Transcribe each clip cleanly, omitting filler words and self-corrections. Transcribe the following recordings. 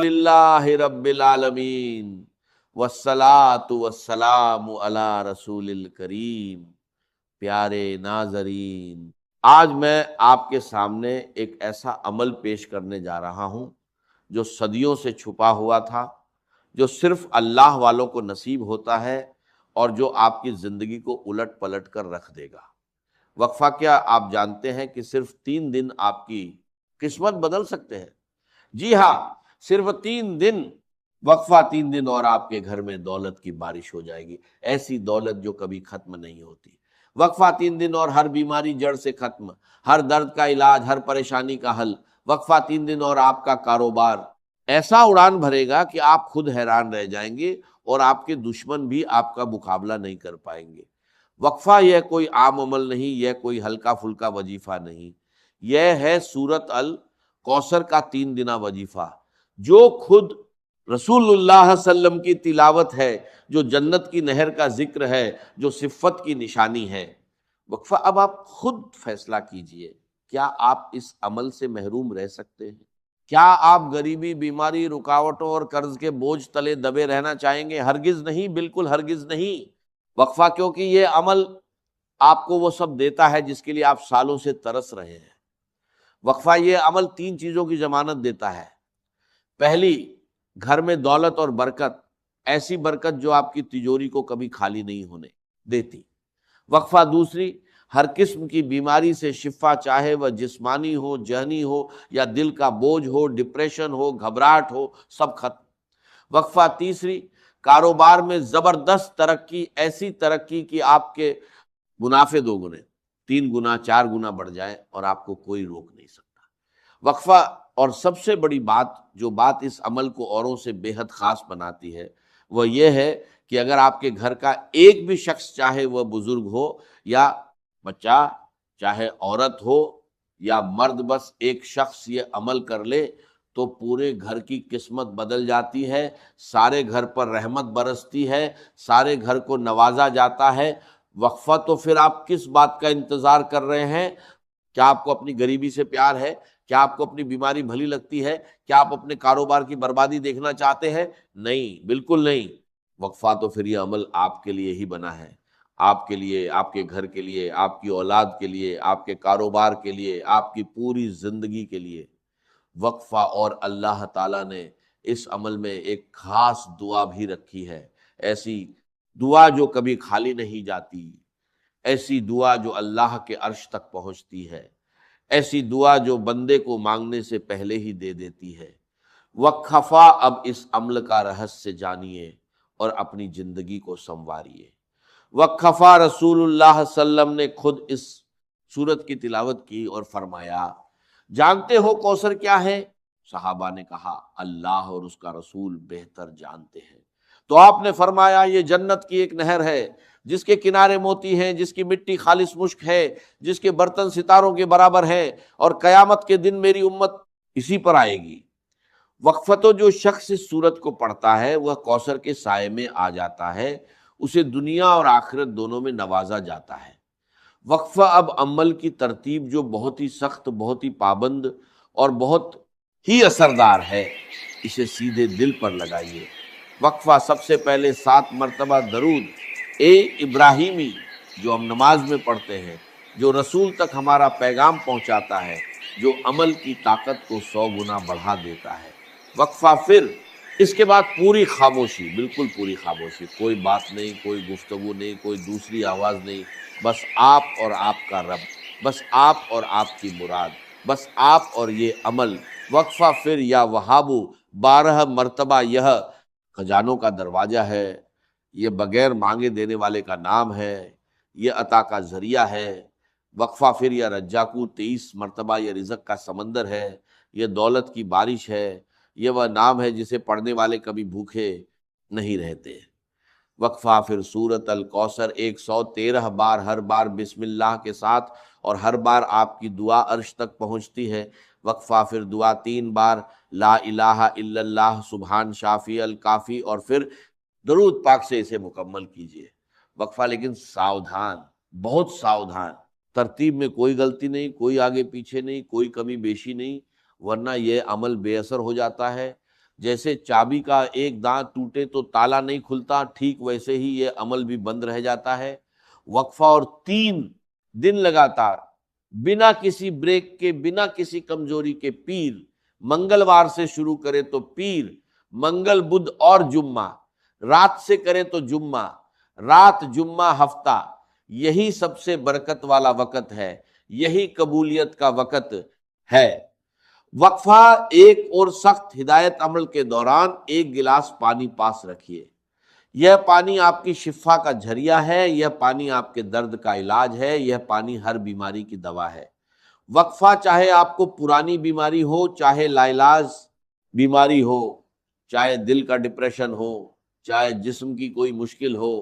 للہ رب العالمین والصلاۃ والسلام علی رسول الکریم۔ پیارے ناظرین، آج میں آپ کے سامنے ایک ایسا عمل پیش کرنے جا رہا ہوں جو صدیوں سے چھپا ہوا تھا، جو صرف اللہ والوں کو نصیب ہوتا ہے اور جو آپ کی زندگی کو الٹ پلٹ کر رکھ دے گا۔ وقفہ کیا آپ جانتے ہیں کہ صرف 3 دن آپ کی قسمت بدل سکتے ہیں؟ جی ہاں، صرف 3 دن، وقفہ 3 دن اور آپ کے گھر میں دولت کی بارش ہو جائے گی، ایسی دولت جو کبھی ختم نہیں ہوتی۔ وقفہ 3 دن اور ہر بیماری جڑ سے ختم، ہر درد کا علاج، ہر پریشانی کا حل۔ وقفہ 3 دن اور آپ کا کاروبار ایسا اڑان بھرے گا کہ آپ خود حیران رہ جائیں گے اور آپ کے دشمن بھی آپ کا مقابلہ نہیں کر پائیں گے۔ وقفہ یہ کوئی عام عمل نہیں، یہ کوئی ہلکا پھلکا وظیفہ نہیں، یہ ہے سورۃ الکوثر کا 3 دنہ وظیفہ، جو خود رسول اللہ صلی اللہ علیہ وسلم کی تلاوت ہے، جو جنت کی نہر کا ذکر ہے، جو صفت کی نشانی ہے۔ وقفہ اب آپ خود فیصلہ کیجئے، کیا آپ اس عمل سے محروم رہ سکتے ہیں؟ کیا آپ غریبی، بیماری، رکاوٹوں اور قرض کے بوجھ تلے دبے رہنا چاہیں گے؟ ہرگز نہیں، بالکل ہرگز نہیں۔ وقفہ کیونکہ یہ عمل آپ کو وہ سب دیتا ہے جس کے لیے آپ سالوں سے ترس رہے ہیں۔ وقفہ یہ عمل 3 چیزوں کی ضمانت دیتا ہے۔ پہلی، گھر میں دولت اور برکت، ایسی برکت جو آپ کی تجوری کو کبھی خالی نہیں ہونے دیتی۔ وقفہ دوسری، ہر قسم کی بیماری سے شفا، چاہے وہ جسمانی ہو، ذہنی ہو، یا دل کا بوجھ ہو، ڈپریشن ہو، گھبراہٹ ہو، سب ختم۔ وقفہ تیسری، کاروبار میں زبردست ترقی، ایسی ترقی کہ آپ کے منافع 2 گنے، 3 گنا، 4 گنا بڑھ جائے اور آپ کو کوئی روک نہیں سکتا۔ وقفہ اور سب سے بڑی بات، جو بات اس عمل کو اوروں سے بے حد خاص بناتی ہے، وہ یہ ہے کہ اگر آپ کے گھر کا ایک بھی شخص، چاہے وہ بزرگ ہو یا بچہ، چاہے عورت ہو یا مرد، بس ایک شخص یہ عمل کر لے تو پورے گھر کی قسمت بدل جاتی ہے، سارے گھر پر رحمت برستی ہے، سارے گھر کو نوازا جاتا ہے۔ وقفہ تو پھر آپ کس بات کا انتظار کر رہے ہیں؟ کیا آپ کو اپنی غریبی سے پیار ہے؟ کیا آپ کو اپنی بیماری بھلی لگتی ہے؟ کیا آپ اپنے کاروبار کی بربادی دیکھنا چاہتے ہیں؟ نہیں، بالکل نہیں۔ وقفہ تو پھر یہ عمل آپ کے لیے ہی بنا ہے، آپ کے لیے، آپ کے گھر کے لیے، آپ کی اولاد کے لیے، آپ کے کاروبار کے لیے، آپ کی پوری زندگی کے لیے۔ وقفہ اور اللہ تعالیٰ نے اس عمل میں ایک خاص دعا بھی رکھی ہے، ایسی دعا جو کبھی خالی نہیں جاتی، ایسی دعا جو اللہ کے عرش تک پہنچتی ہے، ایسی دعا جو بندے کو مانگنے سے پہلے ہی دے دیتی ہے۔ وقفہ اب اس عمل کا رہسیہ جانیے اور اپنی زندگی کو سنواریے۔ وقفہ رسول اللہ صلی اللہ علیہ وسلم نے خود اس سورت کی تلاوت کی اور فرمایا، جانتے ہو کوثر کیا ہے؟ صحابہ نے کہا، اللہ اور اس کا رسول بہتر جانتے ہیں۔ تو آپ نے فرمایا، یہ جنت کی ایک نہر ہے، جس کے کنارے موتی ہیں، جس کی مٹی خالص مشک ہے، جس کے برتن ستاروں کے برابر ہیں، اور قیامت کے دن میری امت اسی پر آئے گی۔ وقفہ تو جو شخص اس سورت کو پڑھتا ہے وہ کوثر کے سائے میں آ جاتا ہے، اسے دنیا اور آخرت دونوں میں نوازا جاتا ہے۔ وقفہ اب عمل کی ترتیب جو بہت ہی سخت، بہت ہی پابند اور بہت ہی اثردار ہے، اسے سیدھے دل پر لگائیے۔ وقفہ سب سے پہلے 7 مرتبہ درود ابراہیمی جو ہم نماز میں پڑھتے ہیں، جو رسول تک ہمارا پیغام پہنچاتا ہے، جو عمل کی طاقت کو 100 گنا بڑھا دیتا ہے۔ وقفہ پھر اس کے بعد پوری خاموشی، بالکل پوری خاموشی، کوئی بات نہیں، کوئی گفتگو نہیں، کوئی دوسری آواز نہیں، بس آپ اور آپ کا رب، بس آپ اور آپ کی مراد، بس آپ اور یہ عمل۔ وقفہ پھر یا وہابو 12 مرتبہ، یہ خزانوں کا دروازہ ہے، یہ بغیر مانگے دینے والے کا نام ہے، یہ عطا کا ذریعہ ہے۔ وقفہ پھر یا رجاکو 23 مرتبہ، یہ رزق کا سمندر ہے، یہ دولت کی بارش ہے، یہ وہ نام ہے جسے پڑھنے والے کبھی بھوکے نہیں رہتے۔ وقفہ پھر سورت الکوثر 113 بار، ہر بار بسم اللہ کے ساتھ، اور ہر بار آپ کی دعا عرش تک پہنچتی ہے۔ وقفہ پھر دعا 3 بار، لا الہ الا اللہ سبحان شافی الکافی، اور پھر درود پاک سے اسے مکمل کیجیے۔ وقفہ لیکن ساودھان، بہت ساودھان، ترتیب میں کوئی غلطی نہیں، کوئی آگے پیچھے نہیں، کوئی کمی بیشی نہیں، ورنہ یہ عمل بے اثر ہو جاتا ہے۔ جیسے چابی کا ایک دانت ٹوٹے تو تالا نہیں کھلتا، ٹھیک ویسے ہی یہ عمل بھی بند رہ جاتا ہے۔ وقفہ، اور 3 دن لگاتار بنا کسی بریک کے، بنا کسی کمزوری کے، پیر منگلوار سے شروع کرے تو پیر، منگل بدھ اور جمعہ، رات سے کرے تو جمعہ، رات جمعہ ہفتہ، یہی سب سے برکت والا وقت ہے، یہی قبولیت کا وقت ہے۔ وقفہ ایک اور سخت ہدایت عمل کے دوران 1 گلاس پانی پاس رکھیے۔ یہ پانی آپ کی شفا کا ذریعہ ہے، یہ پانی آپ کے درد کا علاج ہے، یہ پانی ہر بیماری کی دوا ہے۔ وقفہ چاہے آپ کو پرانی بیماری ہو، چاہے لاعلاج بیماری ہو، چاہے دل کا ڈپریشن ہو، چاہے جسم کی کوئی مشکل ہو،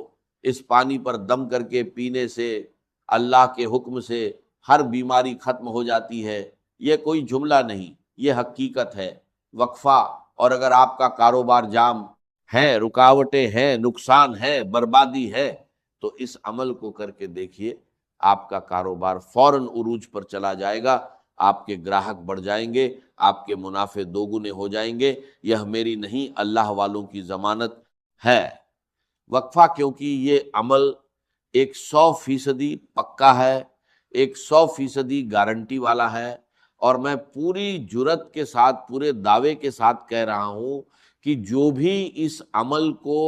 اس پانی پر دم کر کے پینے سے اللہ کے حکم سے ہر بیماری ختم ہو جاتی ہے۔ یہ کوئی جملہ نہیں، یہ حقیقت ہے۔ وقفہ، اور اگر آپ کا کاروبار جام ہے، رکاوٹیں ہیں، نقصان ہے، بربادی ہے، تو اس عمل کو کر کے دیکھیے، آپ کا کاروبار فوراً عروج پر چلا جائے گا، آپ کے گراہک بڑھ جائیں گے، آپ کے منافع 2 گنے ہو جائیں گے۔ یہ میری نہیں، اللہ والوں کی ضمانت ہے۔ وقفہ، کیونکہ یہ عمل 100% پکا ہے، 100% گارنٹی والا ہے، اور میں پوری جرات کے ساتھ، پورے دعوے کے ساتھ کہہ رہا ہوں کہ جو بھی اس عمل کو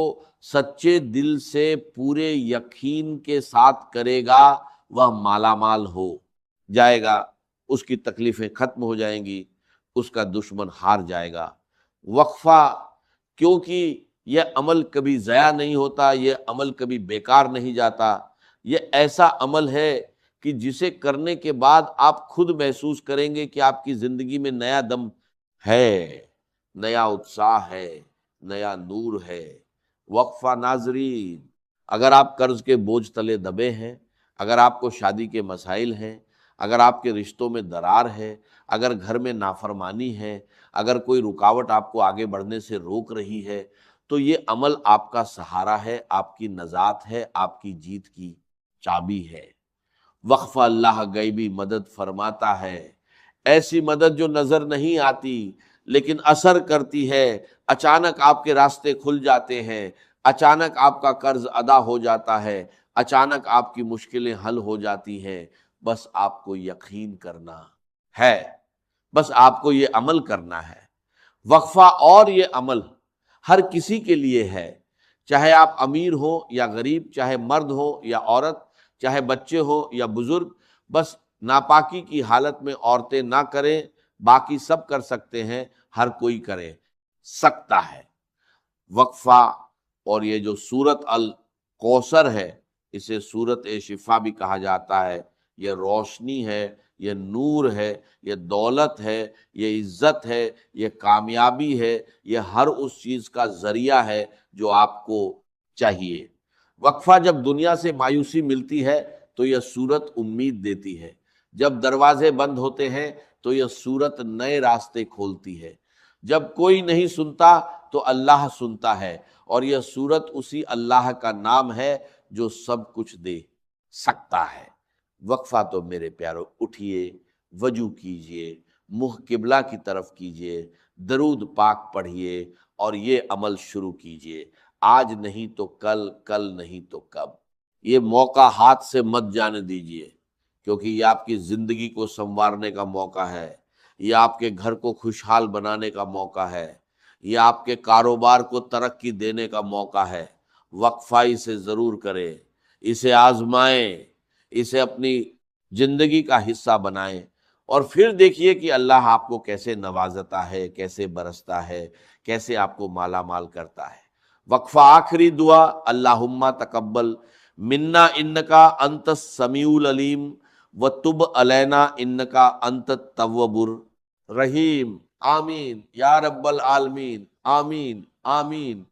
سچے دل سے پورے یقین کے ساتھ کرے گا، وہ مالا مال ہو جائے گا، اس کی تکلیفیں ختم ہو جائیں گی، اس کا دشمن ہار جائے گا۔ وقفہ، کیونکہ یہ عمل کبھی ضائع نہیں ہوتا، یہ عمل کبھی بیکار نہیں جاتا، یہ ایسا عمل ہے کہ جسے کرنے کے بعد آپ خود محسوس کریں گے کہ آپ کی زندگی میں نیا دم ہے، نیا اتساہ ہے، نیا نور ہے۔ وقفہ ناظرین، اگر آپ قرض کے بوجھ تلے دبے ہیں، اگر آپ کو شادی کے مسائل ہیں، اگر آپ کے رشتوں میں درار ہے، اگر گھر میں نافرمانی ہے، اگر کوئی رکاوٹ آپ کو آگے بڑھنے سے روک رہی ہے، تو یہ عمل آپ کا سہارا ہے، آپ کی نجات ہے، آپ کی جیت کی چابی ہے۔ وقفہ اللہ غیبی مدد فرماتا ہے، ایسی مدد جو نظر نہیں آتی لیکن اثر کرتی ہے۔ اچانک آپ کے راستے کھل جاتے ہیں، اچانک آپ کا قرض ادا ہو جاتا ہے، اچانک آپ کی مشکلیں حل ہو جاتی ہیں۔ بس آپ کو یقین کرنا ہے، بس آپ کو یہ عمل کرنا ہے۔ وقفہ اور یہ عمل ہر کسی کے لیے ہے، چاہے آپ امیر ہو یا غریب، چاہے مرد ہو یا عورت، چاہے بچے ہو یا بزرگ، بس ناپاکی کی حالت میں عورتیں نہ کریں، باقی سب کر سکتے ہیں، ہر کوئی کرے سکتا ہے۔ وقفہ، اور یہ جو سورت الکوثر ہے، اسے سورت شفا بھی کہا جاتا ہے، یہ روشنی ہے، یہ نور ہے، یہ دولت ہے، یہ عزت ہے، یہ کامیابی ہے، یہ ہر اس چیز کا ذریعہ ہے جو آپ کو چاہیے۔ وقفہ، جب دنیا سے مایوسی ملتی ہے تو یہ سورت امید دیتی ہے، جب دروازے بند ہوتے ہیں تو یہ سورت نئے راستے کھولتی ہے، جب کوئی نہیں سنتا تو اللہ سنتا ہے، اور یہ سورت اسی اللہ کا نام ہے جو سب کچھ دے سکتا ہے۔ وقفہ تو میرے پیارو، اٹھیے، وضو کیجئے، منہ قبلہ کی طرف کیجئے، درود پاک پڑھیے، اور یہ عمل شروع کیجئے۔ آج نہیں تو کل، کل نہیں تو کب۔ یہ موقع ہاتھ سے مت جانے دیجئے، کیونکہ یہ آپ کی زندگی کو سنوارنے کا موقع ہے، یہ آپ کے گھر کو خوشحال بنانے کا موقع ہے، یہ آپ کے کاروبار کو ترقی دینے کا موقع ہے۔ وقفہ اسے ضرور کریں، اسے آزمائیں، اسے اپنی زندگی کا حصہ بنائیں، اور پھر دیکھیے کہ اللہ آپ کو کیسے نوازتا ہے، کیسے برستا ہے، کیسے آپ کو مالا مال کرتا ہے۔ وقفہ آخری دعا، اللہم تقبل منا انکا انت السمیع العلیم وتب علینا انکا انت التواب الرحیم۔ آمین یا رب العالمین، آمین، آمین۔